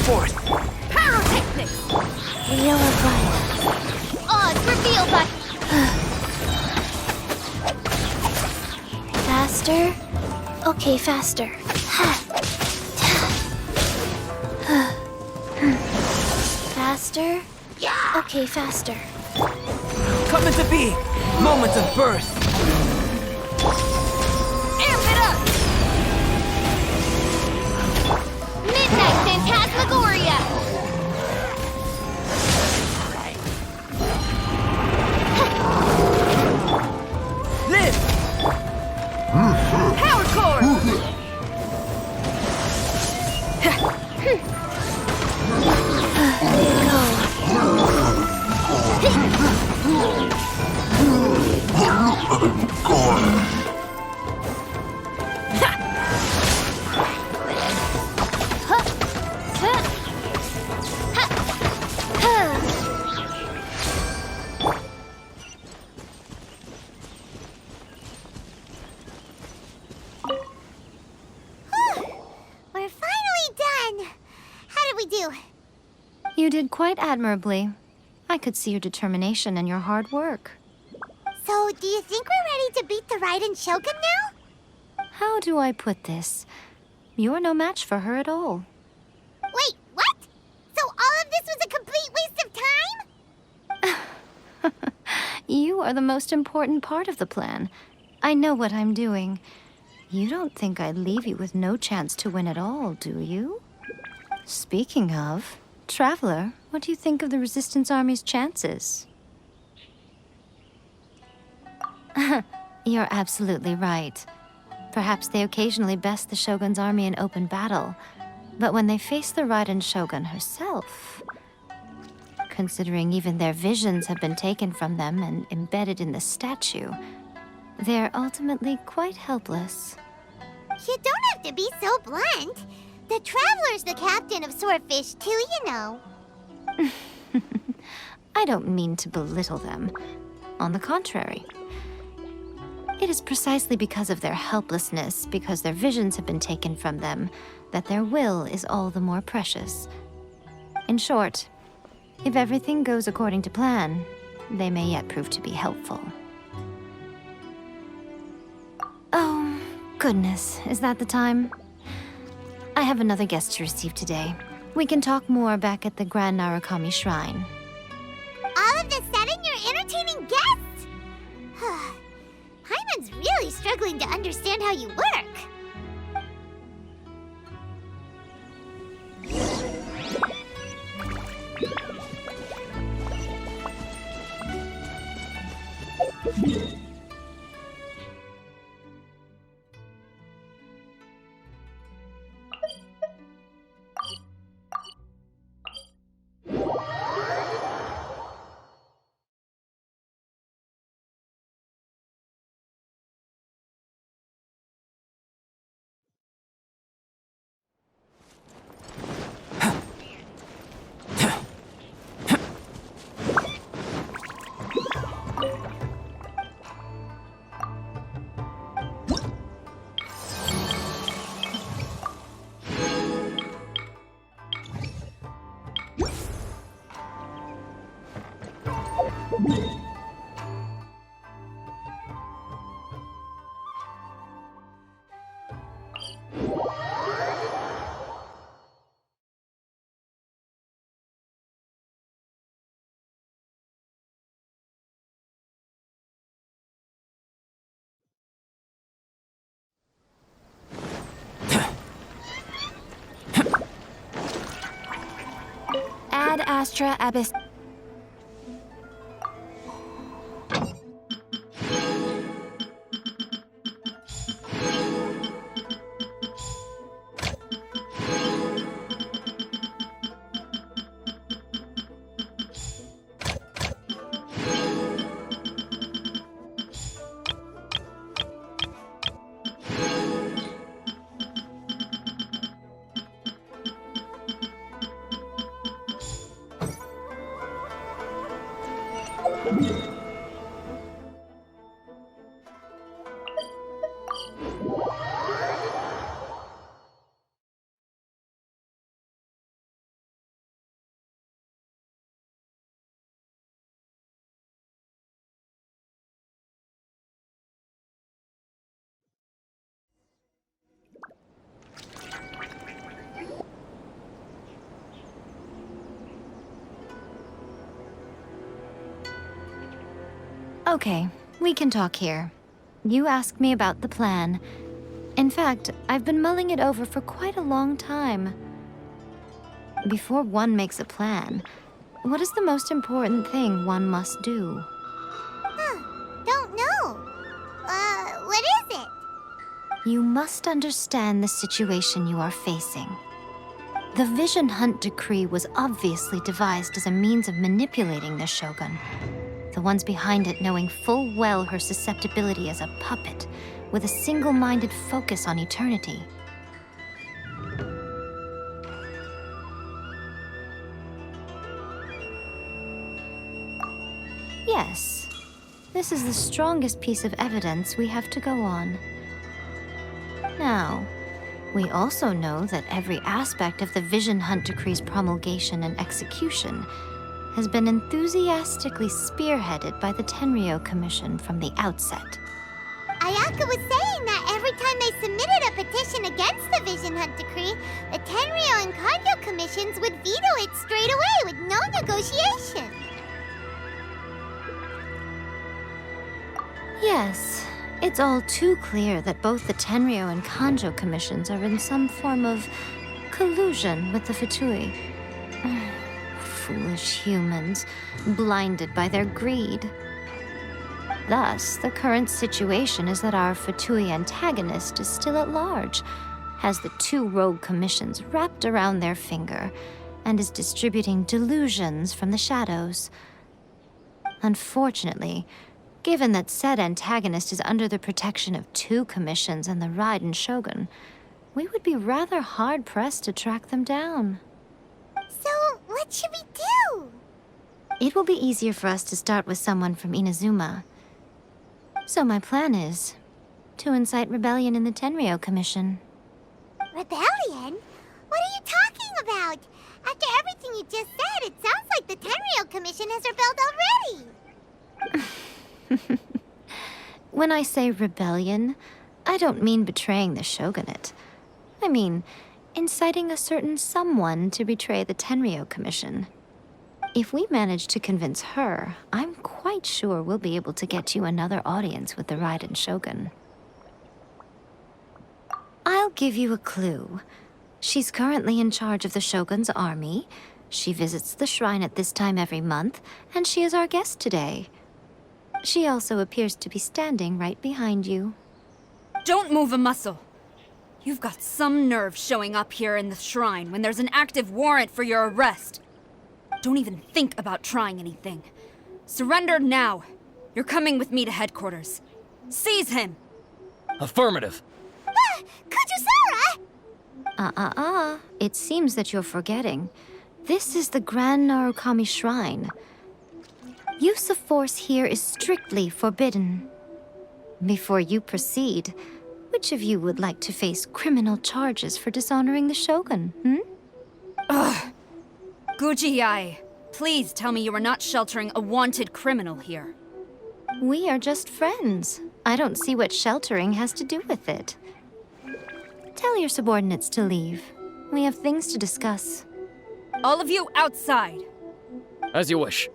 forth! Pyrotechnics! Wheel of life. Odds reveal by... Faster? Okay, faster. Faster? Okay, faster. Coming to be! Moment of birth! Amp it up! Midnight Phantasmagoria! Live! Power core! We're finally done! How did we do? You did quite admirably. I could see your determination and your hard work. So, do you think we're ready to beat the Raiden Shogun now? How do I put this? You're no match for her at all. Wait, what? So all of this was a complete waste of time? You are the most important part of the plan. I know what I'm doing. You don't think I'd leave you with no chance to win at all, do you? Speaking of, Traveler, what do you think of the Resistance Army's chances? You're absolutely right. Perhaps they occasionally best the Shogun's army in open battle, but when they face the Raiden Shogun herself... Considering even their visions have been taken from them and embedded in the statue, they're ultimately quite helpless. You don't have to be so blunt. The Traveler's the captain of Swordfish too, you know. I don't mean to belittle them. On the contrary. It is precisely because of their helplessness, because their visions have been taken from them, that their will is all the more precious. In short, if everything goes according to plan, they may yet prove to be helpful. Oh, goodness, is that the time? I have another guest to receive today. We can talk more back at the Grand Narukami Shrine. All of the sudden, you're entertaining guests? Paimon's really struggling to understand how you work. Ad Astra Abyss. Okay, we can talk here. You asked me about the plan. In fact, I've been mulling it over for quite a long time. Before one makes a plan, what is the most important thing one must do? Don't know. What is it? You must understand the situation you are facing. The Vision Hunt Decree was obviously devised as a means of manipulating the Shogun. The ones behind it knowing full well her susceptibility as a puppet, with a single-minded focus on eternity. Yes, this is the strongest piece of evidence we have to go on. Now, we also know that every aspect of the Vision Hunt Decree's promulgation and execution has been enthusiastically spearheaded by the Tenryou Commission from the outset. Ayaka was saying that every time they submitted a petition against the Vision Hunt Decree, the Tenryou and Kanjo commissions would veto it straight away with no negotiation. Yes, it's all too clear that both the Tenryou and Kanjo commissions are in some form of collusion with the Fatui. Foolish humans, blinded by their greed. Thus, the current situation is that our Fatui antagonist is still at large, has the two rogue commissions wrapped around their finger, and is distributing delusions from the shadows. Unfortunately, given that said antagonist is under the protection of two commissions and the Raiden Shogun, we would be rather hard-pressed to track them down. So, what should we do? It will be easier for us to start with someone from Inazuma. So my plan is to incite rebellion in the Tenryou Commission. Rebellion? What are you talking about? After everything you just said, it sounds like the Tenryou Commission has rebelled already. When I say rebellion, I don't mean betraying the shogunate. I mean inciting a certain someone to betray the Tenryou Commission. If we manage to convince her, I'm quite sure we'll be able to get you another audience with the Raiden Shogun. I'll give you a clue. She's currently in charge of the Shogun's army. She visits the shrine at this time every month, and she is our guest today. She also appears to be standing right behind you. Don't move a muscle. You've got some nerve showing up here in the shrine when there's an active warrant for your arrest. Don't even think about trying anything. Surrender now. You're coming with me to headquarters. Seize him! Affirmative. Kujusara! It seems that you're forgetting. This is the Grand Narukami Shrine. Use of force here is strictly forbidden. Before you proceed, which of you would like to face criminal charges for dishonoring the Shogun, Ugh! Guji-ai, please tell me you are not sheltering a wanted criminal here. We are just friends. I don't see what sheltering has to do with it. Tell your subordinates to leave. We have things to discuss. All of you outside! As you wish.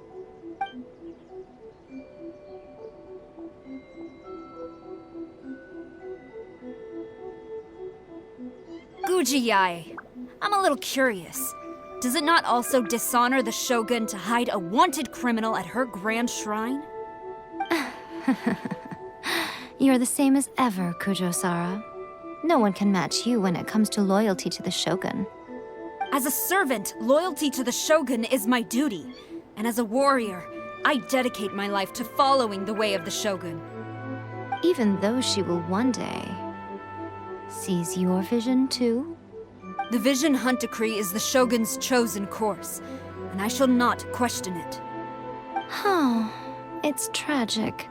Guji-ai, I'm a little curious. Does it not also dishonor the Shogun to hide a wanted criminal at her grand shrine? You're the same as ever, Kujo-sara. No one can match you when it comes to loyalty to the Shogun. As a servant, loyalty to the Shogun is my duty. And as a warrior, I dedicate my life to following the way of the Shogun. Even though she will one day seize your vision too? The Vision Hunt Decree is the Shogun's chosen course, and I shall not question it. Oh, it's tragic.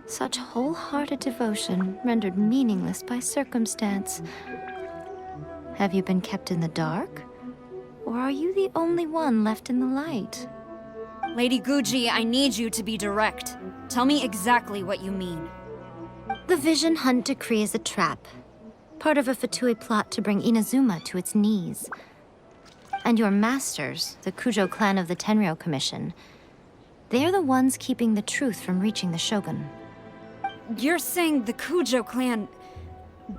Such wholehearted devotion rendered meaningless by circumstance. Have you been kept in the dark? Or are you the only one left in the light? Lady Guji, I need you to be direct. Tell me exactly what you mean. The Vision Hunt Decree is a trap. Part of a Fatui plot to bring Inazuma to its knees. And your masters, the Kujo clan of the Tenryou Commission, They're the ones keeping the truth from reaching the Shogun. You're saying the Kujo clan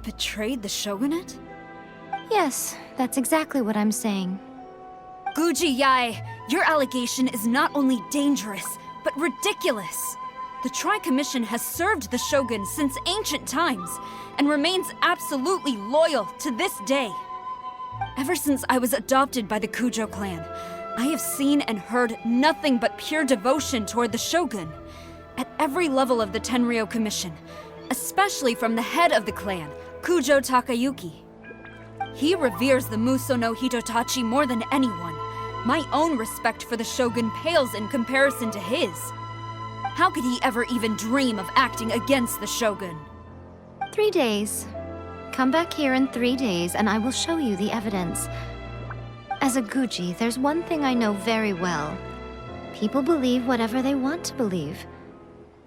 betrayed the shogunate? Yes, that's exactly what I'm saying. Guji Yae, your allegation is not only dangerous, but ridiculous. The Tri-Commission has served the Shogun since ancient times, and remains absolutely loyal to this day. Ever since I was adopted by the Kujo clan, I have seen and heard nothing but pure devotion toward the Shogun. At every level of the Tenryou Commission, especially from the head of the clan, Kujo Takayuki. He reveres the Muso no Hitotachi more than anyone. My own respect for the Shogun pales in comparison to his. How could he ever even dream of acting against the Shogun? 3 days. Come back here in 3 days and I will show you the evidence. As a Guji, there's one thing I know very well. People believe whatever they want to believe.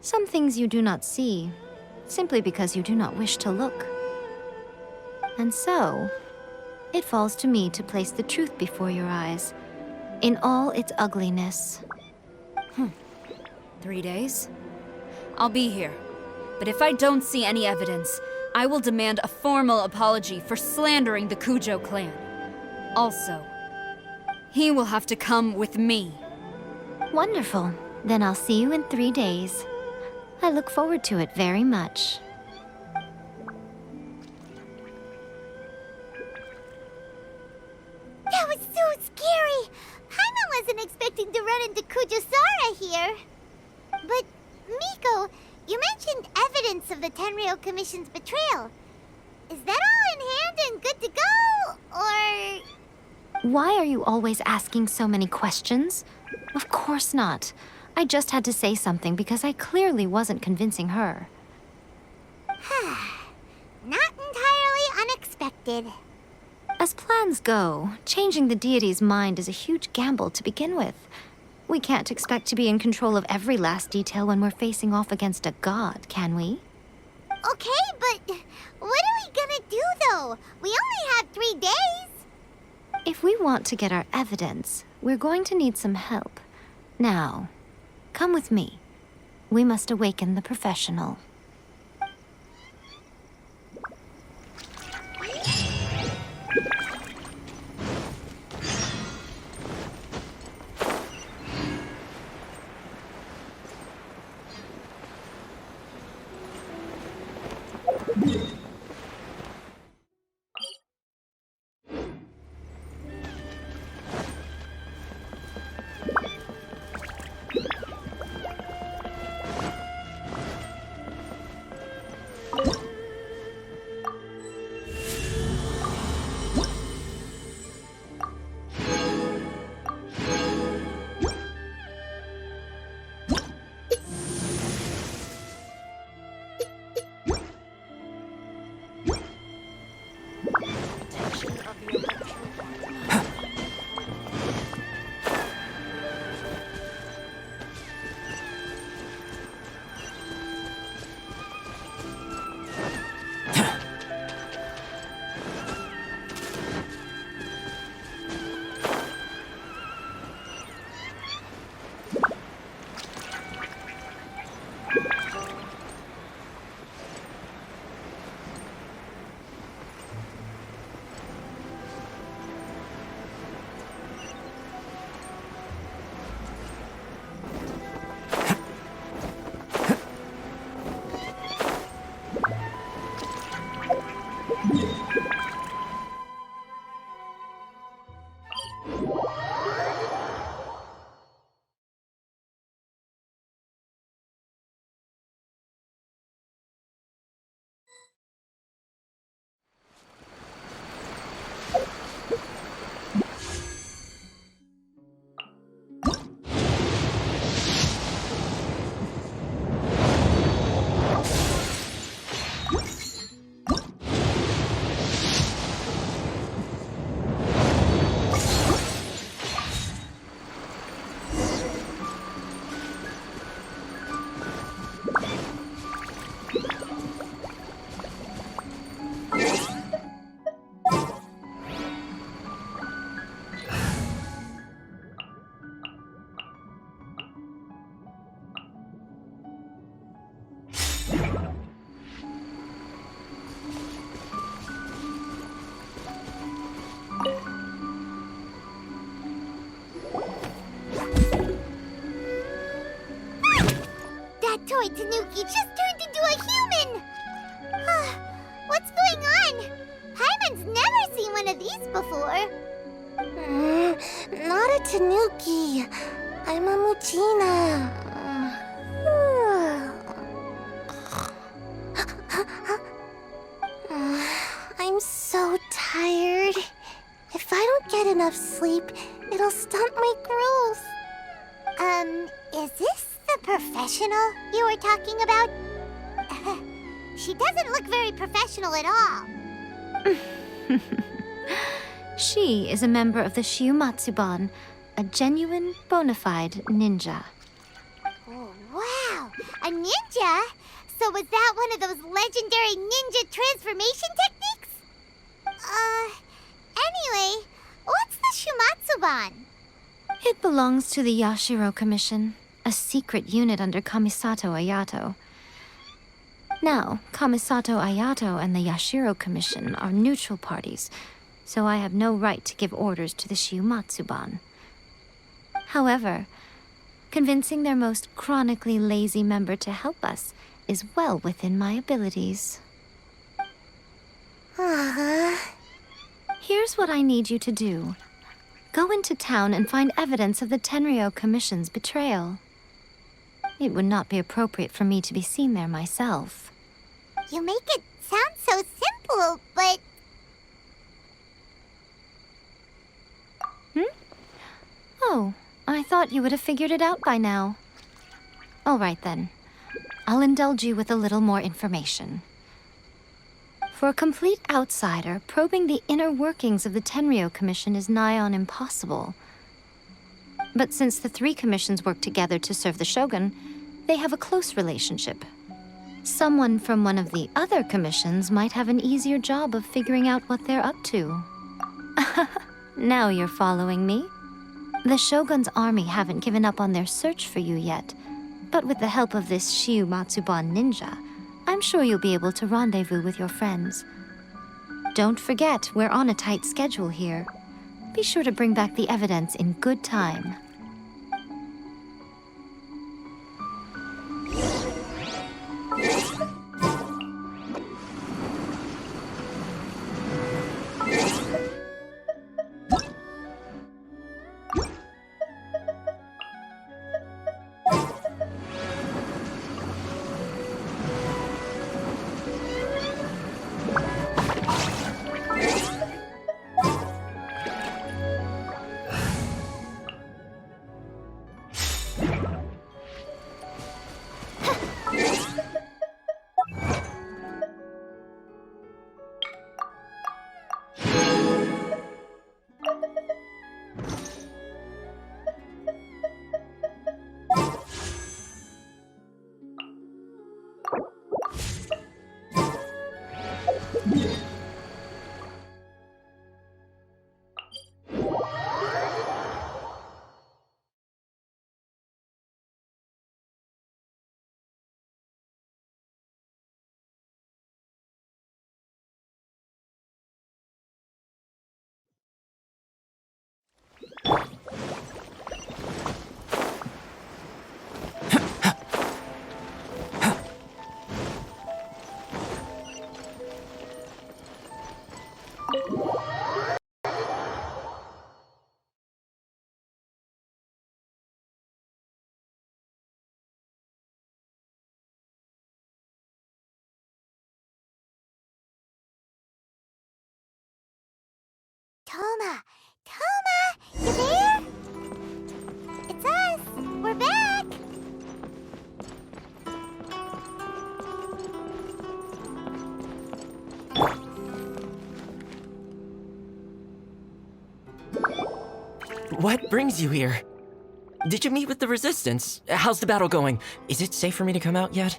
Some things you do not see, simply because you do not wish to look. And so, it falls to me to place the truth before your eyes, in all its ugliness. 3 days? I'll be here. But if I don't see any evidence, I will demand a formal apology for slandering the Kujo clan. Also, he will have to come with me. Wonderful. Then I'll see you in 3 days. I look forward to it very much. That was so scary! Paimon wasn't expecting to run into Kujosara here. But, Miko, you mentioned evidence of the Tenryou Commission's betrayal. Is that all in hand and good to go, or...? Why are you always asking so many questions? Of course not. I just had to say something because I clearly wasn't convincing her. Not entirely unexpected. As plans go, changing the deity's mind is a huge gamble to begin with. We can't expect to be in control of every last detail when we're facing off against a god, can we? Okay, but what are we gonna do, though? We only have 3 days. If we want to get our evidence, we're going to need some help. Now, come with me. We must awaken the professional. boy Tanuki just turned into a human! What's going on? Paimon's never seen one of these before. Not a Tanuki. I'm a Muchina. I'm so tired. If I don't get enough sleep, it'll stunt my growth. Is this the professional you were talking about? She doesn't look very professional at all. She is a member of the Shiumatsuban, a genuine, bona fide ninja. Oh, wow! A ninja? So was that one of those legendary ninja transformation techniques? Anyway, what's the Shumatsuban? It belongs to the Yashiro Commission, a secret unit under Kamisato Ayato. Now, Kamisato Ayato and the Yashiro Commission are neutral parties, so I have no right to give orders to the Shiumatsuban. However, convincing their most chronically lazy member to help us is well within my abilities. Here's what I need you to do. Go into town and find evidence of the Tenryou Commission's betrayal. It would not be appropriate for me to be seen there myself. You make it sound so simple, but... Oh, I thought you would have figured it out by now. All right then. I'll indulge you with a little more information. For a complete outsider, probing the inner workings of the Tenryou Commission is nigh on impossible. But since the three commissions work together to serve the Shogun, they have a close relationship. Someone from one of the other commissions might have an easier job of figuring out what they're up to. Now you're following me? The Shogun's army haven't given up on their search for you yet, but with the help of this Shiumatsuban ninja, I'm sure you'll be able to rendezvous with your friends. Don't forget, we're on a tight schedule here. Be sure to bring back the evidence in good time. Toma! Toma! You there? It's us! We're back! What brings you here? Did you meet with the Resistance? How's the battle going? Is it safe for me to come out yet?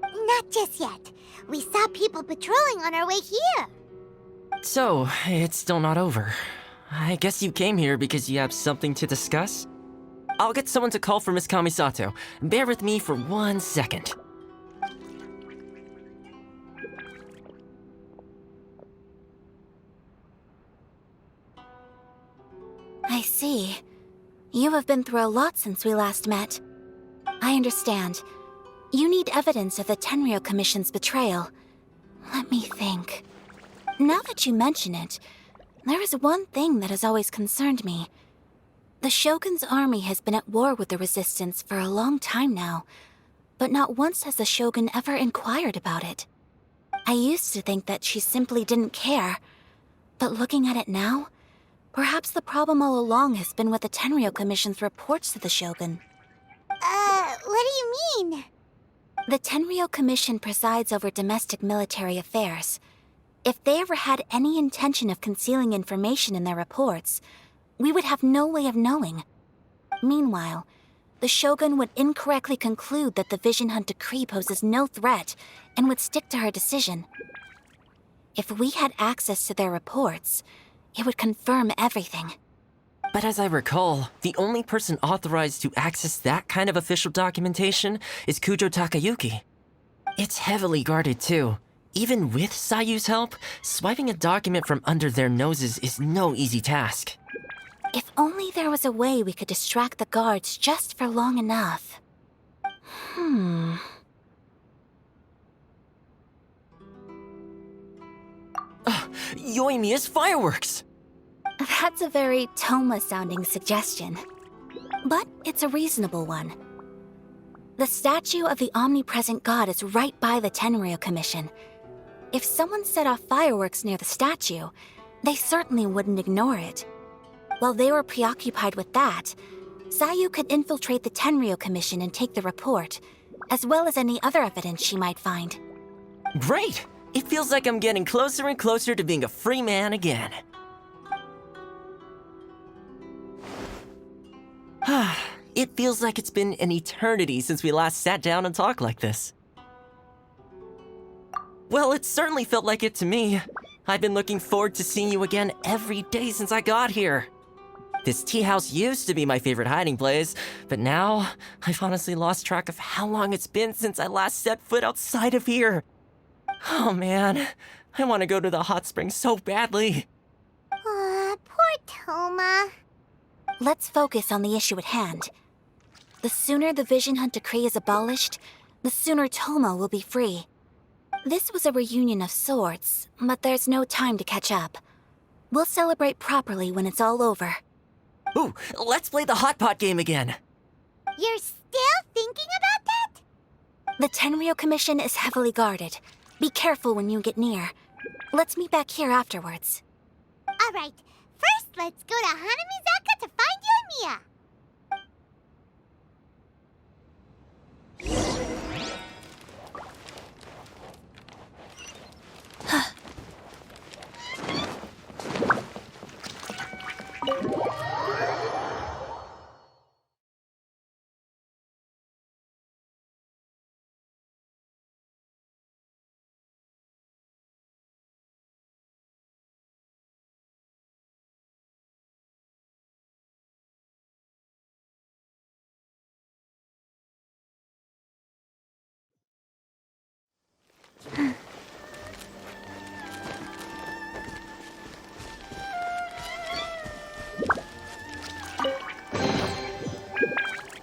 Not just yet. We saw people patrolling on our way here. So, it's still not over. I guess you came here because you have something to discuss? I'll get someone to call for Miss Kamisato. Bear with me for 1 second. I see. You have been through a lot since we last met. I understand. You need evidence of the Tenryou Commission's betrayal. Let me think. Now that you mention it, there is one thing that has always concerned me. The Shogun's army has been at war with the Resistance for a long time now, but not once has the Shogun ever inquired about it. I used to think that she simply didn't care, but looking at it now, perhaps the problem all along has been with the Tenryou Commission's reports to the Shogun. What do you mean? The Tenryou Commission presides over domestic military affairs. If they ever had any intention of concealing information in their reports, we would have no way of knowing. Meanwhile, the Shogun would incorrectly conclude that the Vision Hunt decree poses no threat and would stick to her decision. If we had access to their reports, it would confirm everything. But as I recall, the only person authorized to access that kind of official documentation is Kujo Takayuki. It's heavily guarded too. Even with Sayu's help, swiping a document from under their noses is no easy task. If only there was a way we could distract the guards just for long enough. Yoimiya's fireworks! That's a very Toma-sounding suggestion. But it's a reasonable one. The statue of the omnipresent god is right by the Tenryou Commission. If someone set off fireworks near the statue, they certainly wouldn't ignore it. While they were preoccupied with that, Sayu could infiltrate the Tenryou Commission and take the report, as well as any other evidence she might find. Great! It feels like I'm getting closer and closer to being a free man again. It feels like it's been an eternity since we last sat down and talked like this. Well, it certainly felt like it to me. I've been looking forward to seeing you again every day since I got here. This tea house used to be my favorite hiding place, but now I've honestly lost track of how long it's been since I last set foot outside of here. Oh man, I want to go to the hot springs so badly. Poor Toma. Let's focus on the issue at hand. The sooner the Vision Hunt decree is abolished, the sooner Toma will be free. This was a reunion of sorts, but there's no time to catch up. We'll celebrate properly when it's all over. Ooh, let's play the hot pot game again. You're still thinking about that? The Tenryou Commission is heavily guarded. Be careful when you get near. Let's meet back here afterwards. All right. First, let's go to Hanamizaka to find Yoimiya.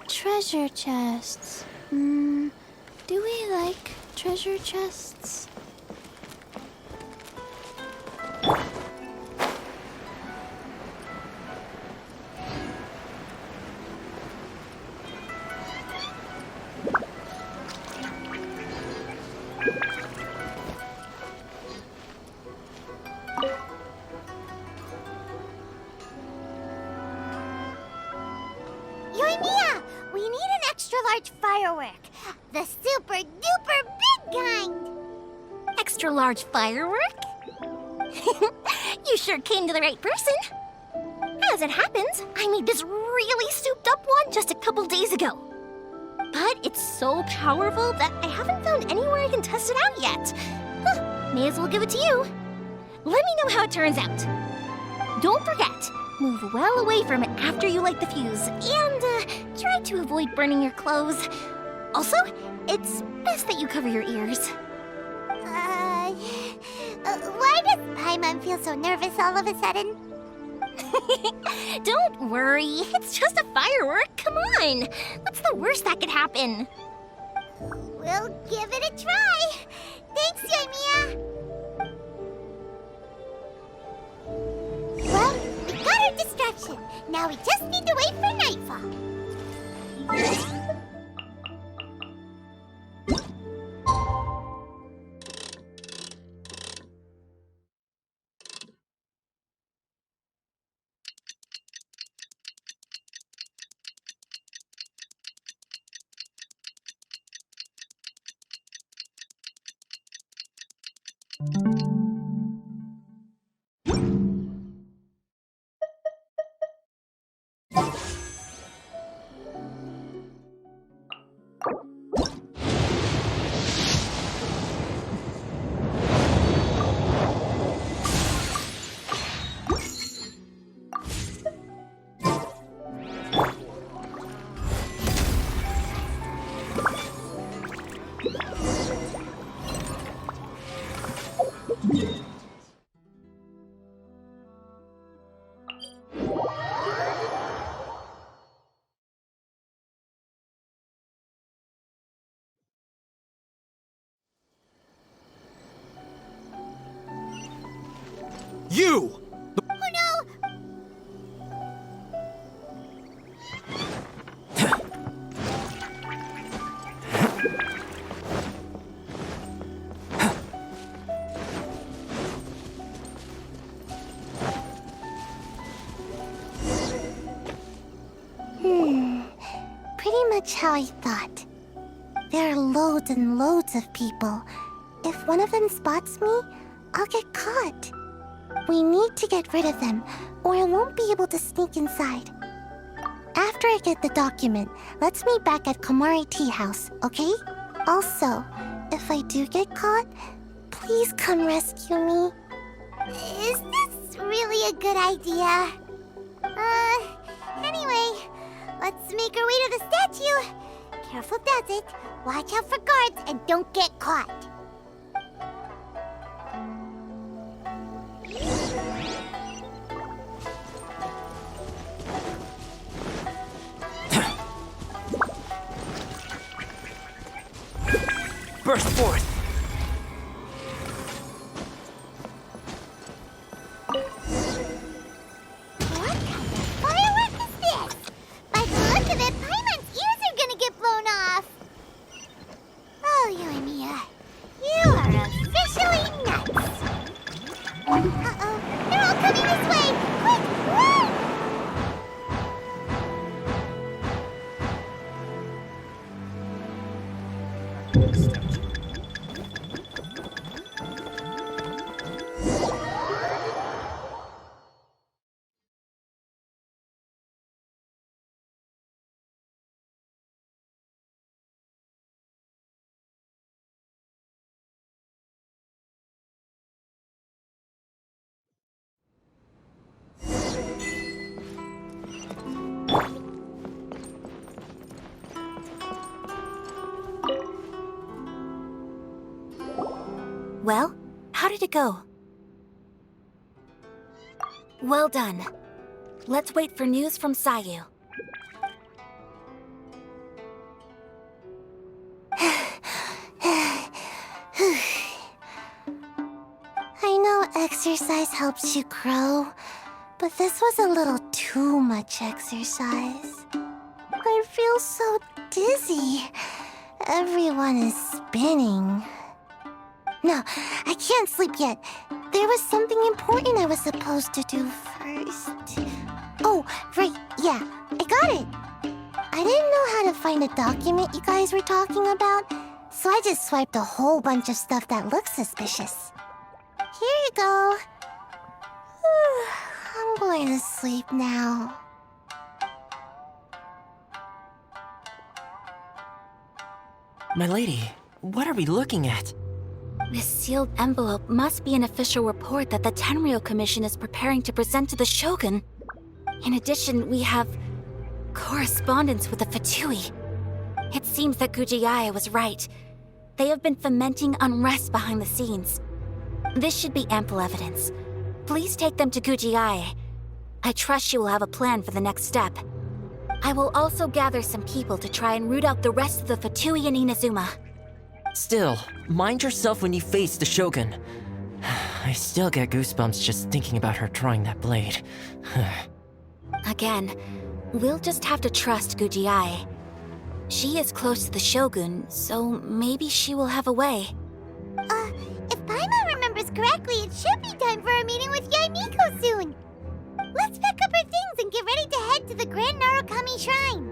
Treasure chests. Do we like treasure chests? Yoimiya, we need an extra large firework. The super duper big kind. Extra large firework? You sure came to the right person. As it happens, I made this really souped up one just a couple days ago. But it's so powerful that I haven't found anywhere I can test it out yet. May as well give it to you. Let me know how it turns out. Don't forget, move well away from it after you light the fuse, and try to avoid burning your clothes. Also, it's best that you cover your ears. Why does Paimon feel so nervous all of a sudden? Don't worry, it's just a firework. Come on. What's the worst that could happen? We'll give it a try. Thanks, Yoimiya. Well, we got our distraction. Now we just need to wait for nightfall. You! Oh no! Pretty much how I thought. There are loads and loads of people. If one of them spots me, I'll get caught. We need to get rid of them, or I won't be able to sneak inside. After I get the document, let's meet back at Komari Tea House, okay? Also, if I do get caught, please come rescue me. Is this really a good idea? Anyway, let's make our way to the statue. Careful does it. Watch out for guards and don't get caught. Burst forth! What kind of firework is this? By the look of it, Paimon's ears are gonna get blown off. Oh, Yoimiya, you are officially nuts. Uh-oh, they're all coming this way! Quick, run! Well, how did it go? Well done. Let's wait for news from Sayu. I know exercise helps you grow, but this was a little too much exercise. I feel so dizzy. Everyone is spinning. No, I can't sleep yet. There was something important I was supposed to do first. Oh, right, yeah, I got it. I didn't know how to find a document you guys were talking about, so I just swiped a whole bunch of stuff that looks suspicious. Here you go. I'm going to sleep now. My lady, what are we looking at? This sealed envelope must be an official report that the Tenryou Commission is preparing to present to the Shogun. In addition, we have correspondence with the Fatui. It seems that Gujiaya was right. They have been fomenting unrest behind the scenes. This should be ample evidence. Please take them to Gujiaya. I trust she will have a plan for the next step. I will also gather some people to try and root out the rest of the Fatui in Inazuma. Still, mind yourself when you face the Shogun. I still get goosebumps just thinking about her drawing that blade. Again, we'll just have to trust Guji. She is close to the Shogun, so maybe she will have a way. If Paimon remembers correctly, it should be time for a meeting with Yaimiko soon. Let's pack up our things and get ready to head to the Grand Narukami Shrine.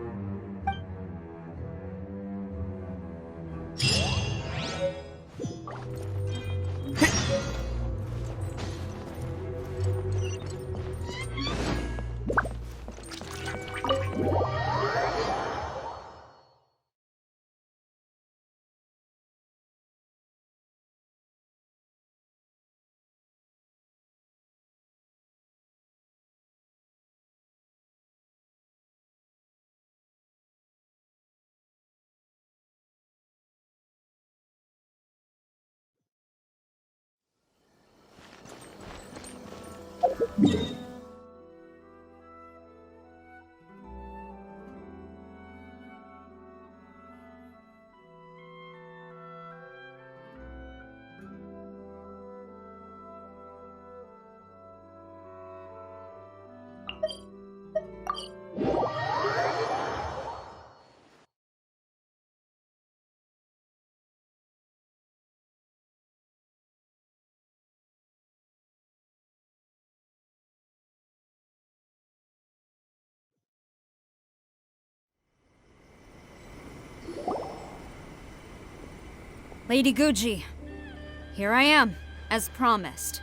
Lady Guji, here I am, as promised.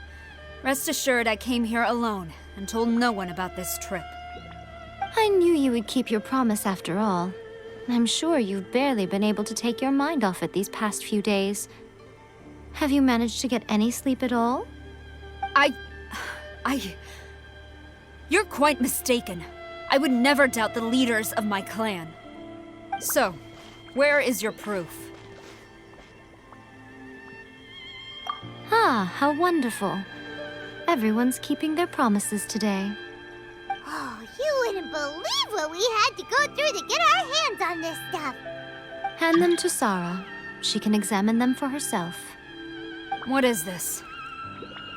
Rest assured I came here alone and told no one about this trip. I knew you would keep your promise after all. I'm sure you've barely been able to take your mind off it these past few days. Have you managed to get any sleep at all? You're quite mistaken. I would never doubt the leaders of my clan. So, where is your proof? Ah, how wonderful. Everyone's keeping their promises today. Oh, you wouldn't believe what we had to go through to get our hands on this stuff. Hand them to Sarah. She can examine them for herself. What is this?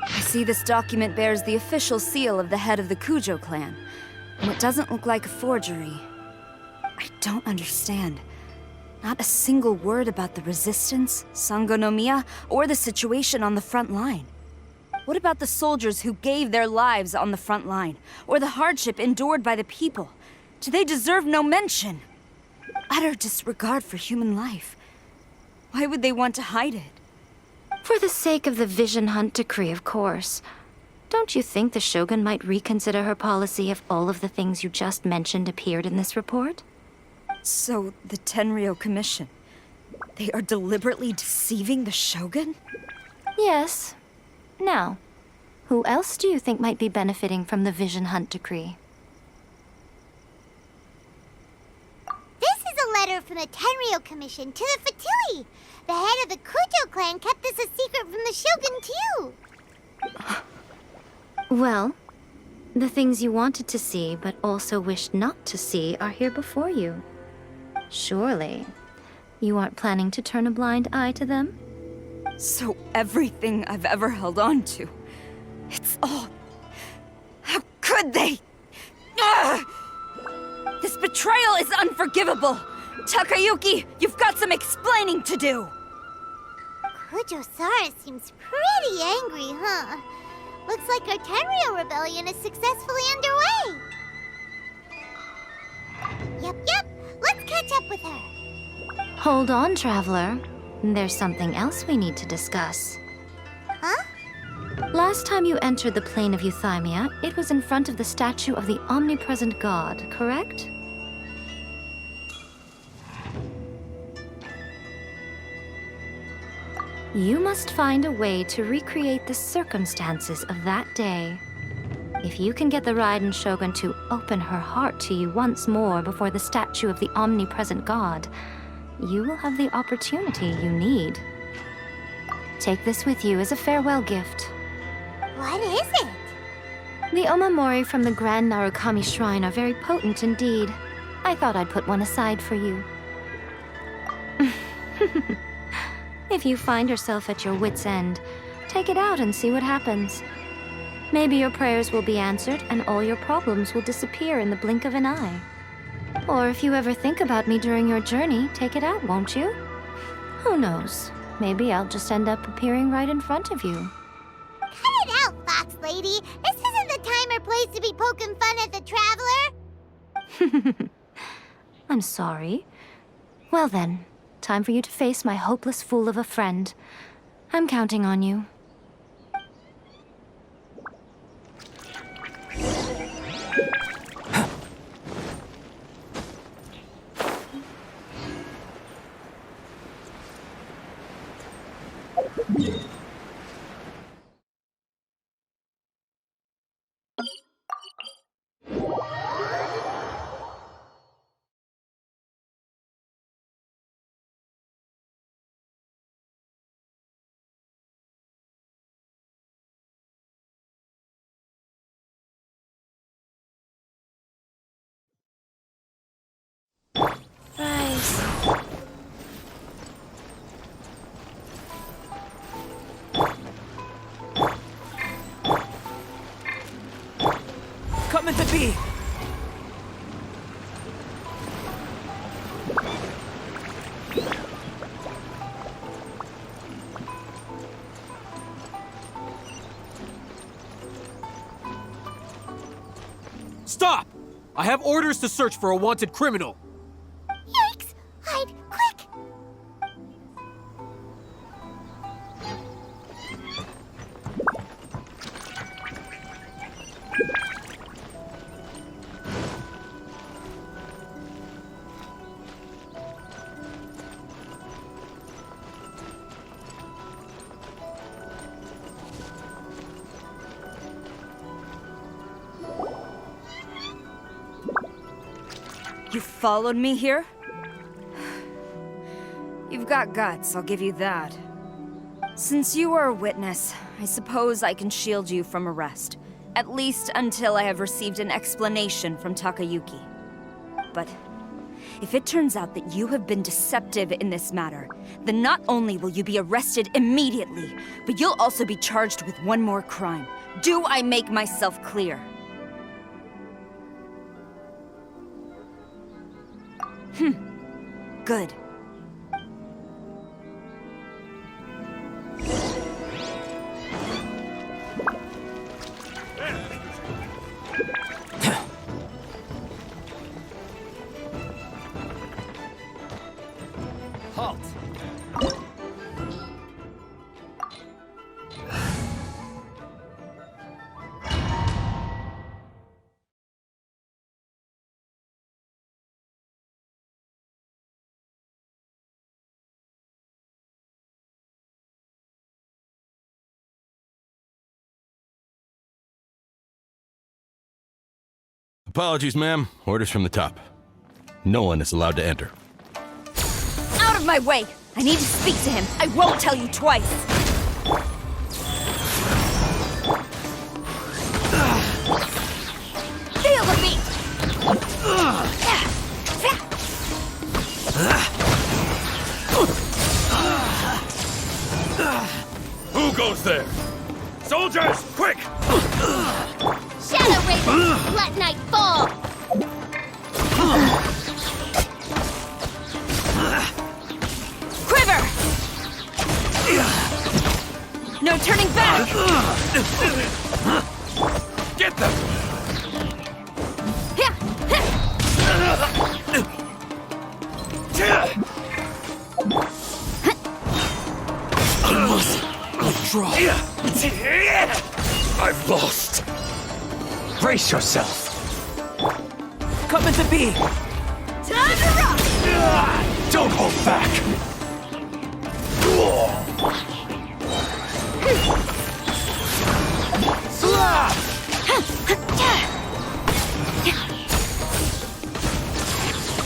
I see this document bears the official seal of the head of the Kujo clan, and it doesn't look like a forgery. I don't understand. Not a single word about the resistance, Sangonomiya, or the situation on the front line. What about the soldiers who gave their lives on the front line, or the hardship endured by the people? Do they deserve no mention? Utter disregard for human life. Why would they want to hide it? For the sake of the Vision Hunt decree, of course. Don't you think the Shogun might reconsider her policy if all of the things you just mentioned appeared in this report? So, the Tenryou Commission, they are deliberately deceiving the Shogun? Yes. Now, who else do you think might be benefiting from the Vision Hunt decree? This is a letter from the Tenryou Commission to the Fatui. The head of the Kujo clan kept this a secret from the Shogun, too. Well, the things you wanted to see but also wished not to see are here before you. Surely, you aren't planning to turn a blind eye to them? So everything I've ever held on to, it's all... How could they? Ugh! This betrayal is unforgivable! Takayuki, you've got some explaining to do! Kujo Sara seems pretty angry, huh? Looks like our Tenryou rebellion is successfully underway. Yep. Let's catch up with her. Hold on, Traveler. There's something else we need to discuss. Huh? Last time you entered the plane of Euthymia, it was in front of the statue of the omnipresent god, correct? You must find a way to recreate the circumstances of that day. If you can get the Raiden Shogun to open her heart to you once more before the statue of the omnipresent god, you will have the opportunity you need. Take this with you as a farewell gift. What is it? The omamori from the Grand Narukami Shrine are very potent indeed. I thought I'd put one aside for you. If you find yourself at your wit's end, take it out and see what happens. Maybe your prayers will be answered and all your problems will disappear in the blink of an eye. Or if you ever think about me during your journey, take it out, won't you? Who knows? Maybe I'll just end up appearing right in front of you. Cut it out, Fox Lady. This isn't the time or place to be poking fun at the Traveler. I'm sorry. Well then, time for you to face my hopeless fool of a friend. I'm counting on you. Rise. Coming to be! Stop! I have orders to search for a wanted criminal. Yikes! Hide, quick! You followed me here? You've got guts, I'll give you that. Since you are a witness, I suppose I can shield you from arrest. At least until I have received an explanation from Takayuki. But if it turns out that you have been deceptive in this matter, then not only will you be arrested immediately, but you'll also be charged with one more crime. Do I make myself clear? Good. Halt! Apologies, ma'am. Orders from the top. No one is allowed to enter. Out of my way! I need to speak to him. I won't tell you twice. Feel the beat! Who goes there? Soldiers, quick! Shadow Raven, let night fall! Quiver! No turning back! Get them! I must withdraw. I've lost. Brace yourself. Coming to be. Time to rock! Don't hold back.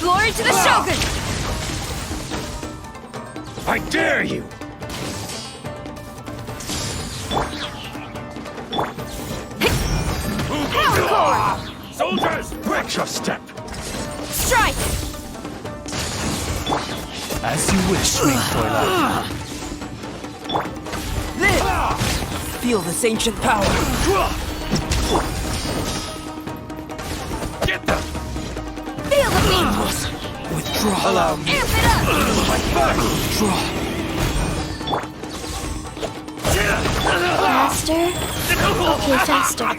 Glory to the Shogun! I dare you! Soldiers, quick your step! Strike! As you wish, Ming Toilet. feel this ancient power. Get them! Feel the beat! Withdraw. Allow me. Amp it up! Withdraw. Faster? Okay, faster.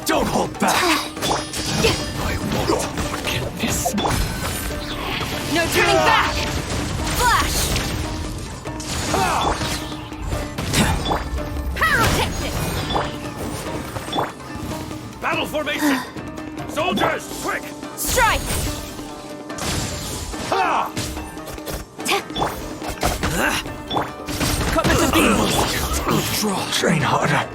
Don't hold back. I won't forget this. No turning back! Flash! Pyrotechnic! Battle formation! Soldiers, quick! Strike! Come into being. Withdraw. Train harder.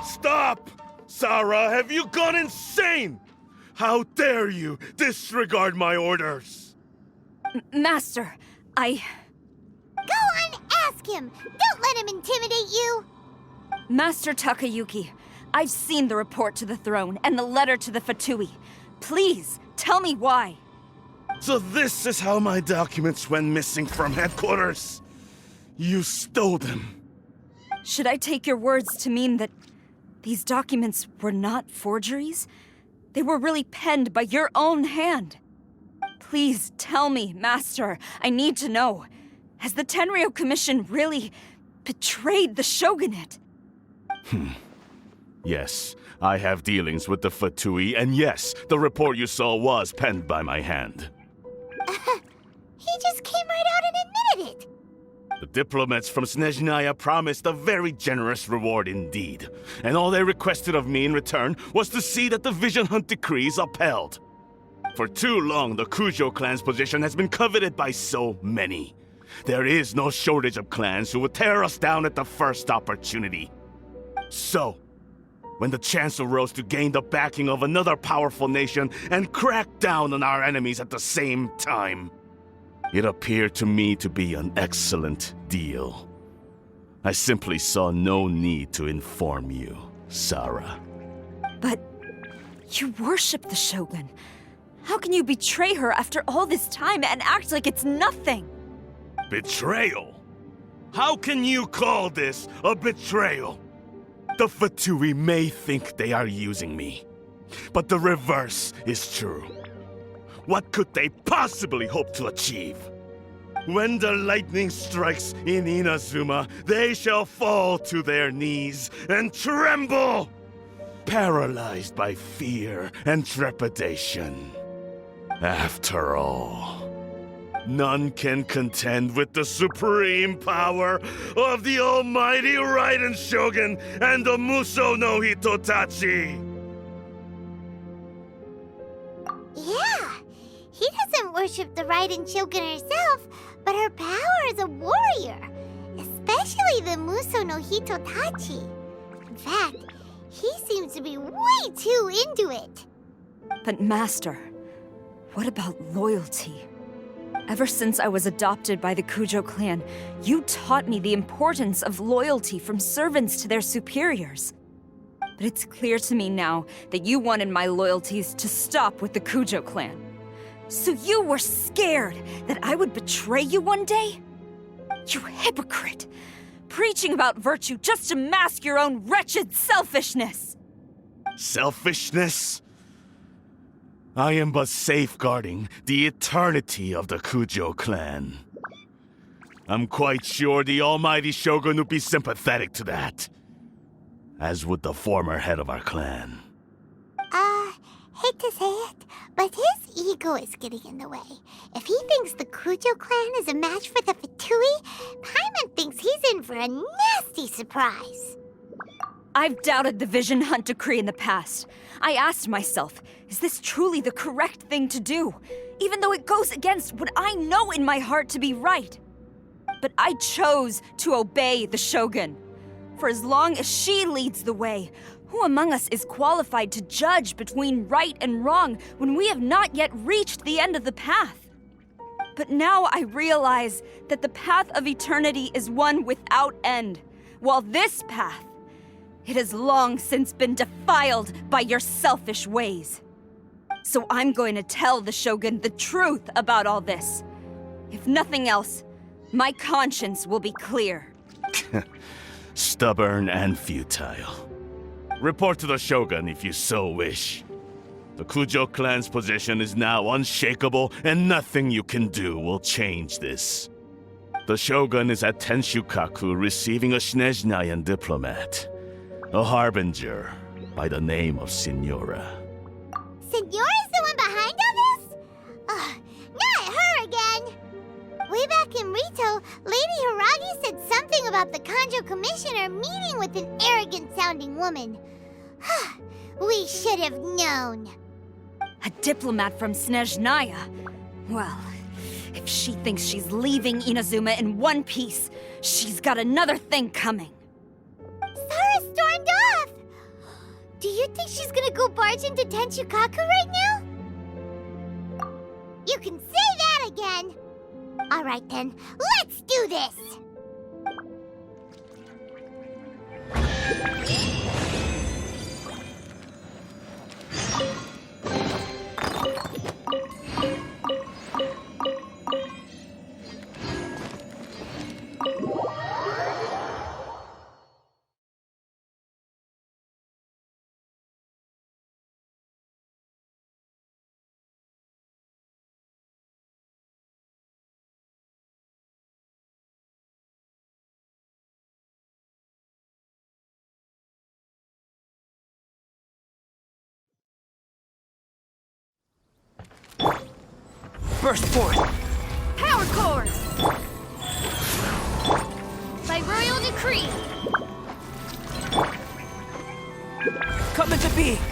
Stop! Sarah, have you gone insane? How dare you disregard my orders? Master, Go and ask him! Don't let him intimidate you! Master Takayuki, I've seen the report to the throne and the letter to the Fatui. Please, tell me why. So this is how my documents went missing from headquarters? You stole them. Should I take your words to mean that these documents were not forgeries? They were really penned by your own hand. Please tell me, Master. I need to know. Has the Tenryou Commission really betrayed the shogunate? Yes, I have dealings with the Fatui, and yes, the report you saw was penned by my hand. He just came right out and admitted it! The diplomats from Snezhnaya promised a very generous reward indeed, and all they requested of me in return was to see that the Vision Hunt decrees upheld. For too long, the Kujo clan's position has been coveted by so many. There is no shortage of clans who would tear us down at the first opportunity. So, when the chance arose to gain the backing of another powerful nation and crack down on our enemies at the same time, it appeared to me to be an excellent deal. I simply saw no need to inform you, Sarah. But you worship the Shogun. How can you betray her after all this time and act like it's nothing? Betrayal? How can you call this a betrayal? The Fatui may think they are using me, but the reverse is true. What could they possibly hope to achieve? When the lightning strikes in Inazuma, they shall fall to their knees and tremble, paralyzed by fear and trepidation. After all, none can contend with the supreme power of the almighty Raiden Shogun and the Muso no Hitotachi! Yeah, he doesn't worship the Raiden Shogun herself, but her power as a warrior, especially the Muso no Hitotachi. In fact, he seems to be way too into it. But Master, what about loyalty? Ever since I was adopted by the Kujo clan, you taught me the importance of loyalty from servants to their superiors. But it's clear to me now that you wanted my loyalties to stop with the Kujo clan. So you were scared that I would betray you one day? You hypocrite! Preaching about virtue just to mask your own wretched selfishness! Selfishness? I am but safeguarding the eternity of the Kujo clan. I'm quite sure the almighty Shogun would be sympathetic to that. As would the former head of our clan. Hate to say it, but his ego is getting in the way. If he thinks the Kujo clan is a match for the Fatui, Paimon thinks he's in for a nasty surprise. I've doubted the Vision Hunt decree in the past. I asked myself, is this truly the correct thing to do? Even though it goes against what I know in my heart to be right. But I chose to obey the Shogun. For as long as she leads the way, who among us is qualified to judge between right and wrong when we have not yet reached the end of the path? But now I realize that the path of eternity is one without end, while this path, it has long since been defiled by your selfish ways. So I'm going to tell the Shogun the truth about all this. If nothing else, My conscience will be clear. Stubborn and futile. Report to the Shogun if you so wish. The Kujo clan's position is now unshakable, and nothing you can do will change this. The Shogun is at Tenshukaku receiving a Snezhnayan diplomat, a harbinger by the name of Signora. Signora's the one behind all this? Ugh, not her again! Way back in Rito, Lady Hiragi said something about the Kanjo Commissioner meeting with an arrogant-sounding woman. We should have known. A diplomat from Snezhnaya? Well, if she thinks she's leaving Inazuma in one piece, she's got another thing coming. Sara stormed off! Do you think she's gonna go barge into Tenshukaku right now? You can say that again! Alright then, let's do this! Burst forth! Power core! By royal decree! Come into being!